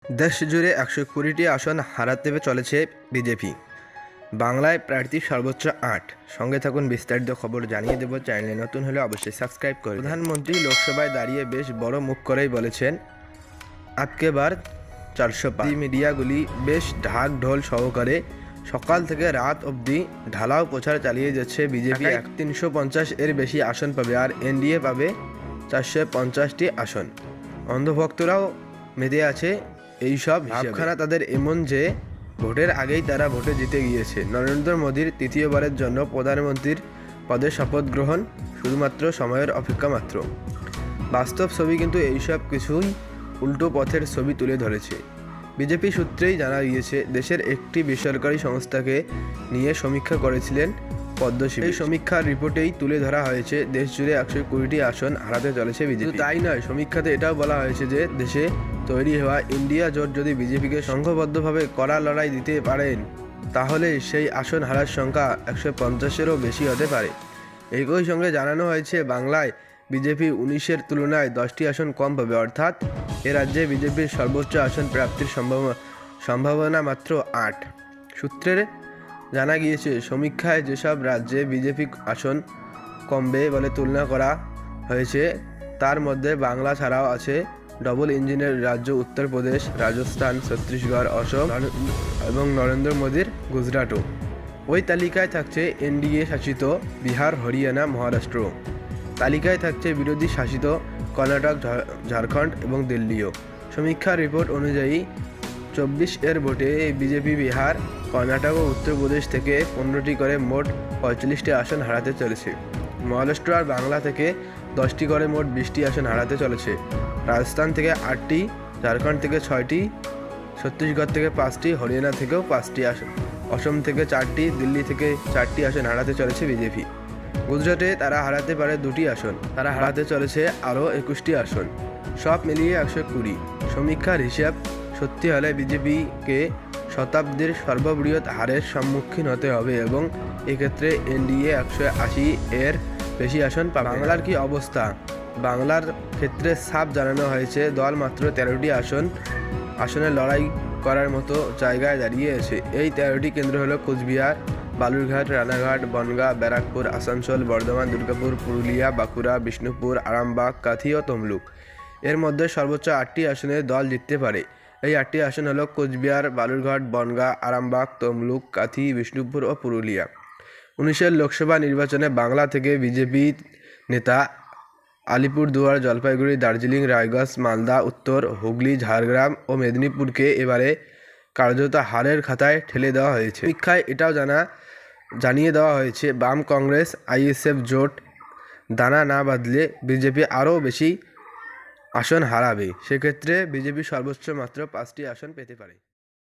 দেশ জুড়ে 120টি আসন হারাতে চলেছে বিজেপি। বাংলায় প্রার্থী সর্বোচ্চ 8। সঙ্গে থাকুন, বিস্তারিত খবর জানিয়ে দেব। চ্যানেলে নতুন হলে অবশ্যই সাবস্ক্রাইব করুন। প্রধানমন্ত্রী লোকসভায় দাঁড়িয়ে বেশ বড় মুখ করেই বলেছেন, আবকে বার 400 পার। মিডিয়াগুলি বেশ ঢাক ঢোল সহকারে সকাল থেকে রাত অবধি ঢালাও প্রচার চালিয়ে যাচ্ছে বিজেপি 350 এর বেশি আসন পাবে আর এনডিএ পাবে 450টি আসন। অন্ধভক্তরাও মেতে আছে এইসব ভাবখানা তাদের এমন যে ভোটের আগেই তারা ভোটে জিতে গিয়েছে। নরেন্দ্র মোদীর তৃতীয়বারের জন্য প্রধানমন্ত্রীর পদে শপথ গ্রহণ শুধুমাত্র সময়ের অপেক্ষা মাত্র। বাস্তব ছবি কিন্তু এইসব কিছুই উল্টো পথের ছবি তুলে ধরেছে। বিজেপি সূত্রেই জানা গিয়েছে, দেশের একটি বেসরকারি সংস্থাকে নিয়ে সমীক্ষা করেছিলেন পদ্মশ্রী। এই সমীক্ষার রিপোর্টেই তুলে ধরা হয়েছে, দেশ জুড়ে 120টি আসন হারাতে চলেছে বিজেপি। তাই নয়, সমীক্ষাতে এটাও বলা হয়েছে যে দেশে তৈরি হওয়া ইন্ডিয়া জোট যদি বিজেপিকে সংঘবদ্ধভাবে কড়া লড়াই দিতে পারেন, তাহলে সেই আসন হারার সংখ্যা 150-এরও বেশি হতে পারে। একই সঙ্গে জানানো হয়েছে, বাংলায় বিজেপি 19-এর তুলনায় 10টি আসন কম পাবে, অর্থাৎ এ রাজ্যে বিজেপির সর্বোচ্চ আসন প্রাপ্তির সম্ভাবনা মাত্র 8। সূত্রের জানা গিয়েছে, সমীক্ষায় যেসব রাজ্যে বিজেপি আসন কমবে বলে তুলনা করা হয়েছে, তার মধ্যে বাংলা ছাড়াও আছে ডবল ইঞ্জিনের রাজ্য উত্তরপ্রদেশ, রাজস্থান, ছত্তিশগড়, অসম এবং নরেন্দ্র মোদীর গুজরাটও। ওই তালিকায় থাকছে এনডিএ শাসিত বিহার, হরিয়ানা, মহারাষ্ট্র। তালিকায় থাকছে বিরোধী শাসিত কর্ণাটক, ঝাড়খণ্ড এবং দিল্লিও। সমীক্ষার রিপোর্ট অনুযায়ী 24-এর ভোটে বিজেপি বিহার, কর্ণাটক ও উত্তরপ্রদেশ থেকে 15টি করে মোট 45টি আসন হারাতে চলেছে। মহারাষ্ট্র আর বাংলা থেকে 10টি করে মোট 20টি আসন হারাতে চলেছে। রাজস্থান থেকে 8টি, ঝাড়খণ্ড থেকে 6টি, ছত্তিশগড় থেকে 5টি, হরিয়ানা থেকেও 5টি আসন, অসম থেকে 4টি, দিল্লি থেকে 4টি আসন হারাতে চলেছে বিজেপি। গুজরাটে তারা হারাতে পারে 2টি আসন, তারা হারাতে চলেছে আরও 21টি আসন। সব মিলিয়ে 120। সমীক্ষার হিসাব সত্যি হলে বিজেপিকে শতাব্দীর সর্ববৃহৎ হারের সম্মুখীন হতে হবে এবং এক্ষেত্রে এনডিএ 180 এর বেশি আসন পাবে। বাংলার কি অবস্থা? বাংলার ক্ষেত্রে সাফ জানানো হয়েছে, দল মাত্র 13টি আসনে লড়াই করার মতো জায়গায় দাঁড়িয়েছে। এই 13টি কেন্দ্র হলো কোচবিহার, বালুরঘাট, রানাঘাট, বনগাঁ, ব্যারাকপুর, আসানসোল, বর্ধমান, দুর্গাপুর, পুরুলিয়া, বাঁকুড়া, বিষ্ণুপুর, আরামবাগ, কাঁথি ও তমলুক। এর মধ্যে সর্বোচ্চ 8টি আসনে দল জিততে পারে। এই 8টি আসন হলো কোচবিহার, বালুরঘাট, বনগাঁ, আরামবাগ, তমলুক, কাঁথি, বিষ্ণুপুর ও পুরুলিয়া। 19-এর লোকসভা নির্বাচনে বাংলা থেকে বিজেপি নেতা আলিপুরদুয়ার, জলপাইগুড়ি, দার্জিলিং, রায়গঞ্জ, মালদা, উত্তর হুগলি, ঝাড়গ্রাম ও মেদিনীপুরকে এবারে কার্যত হারের খাতায় ঠেলে দেওয়া হয়েছে। সমীক্ষায় এটাও জানিয়ে দেওয়া হয়েছে, বাম কংগ্রেস আইএসএফ জোট দানা না বাঁধলে বিজেপি আরও বেশি আসন হারাবে। সেক্ষেত্রে বিজেপি সর্বোচ্চ মাত্র 5টি আসন পেতে পারে।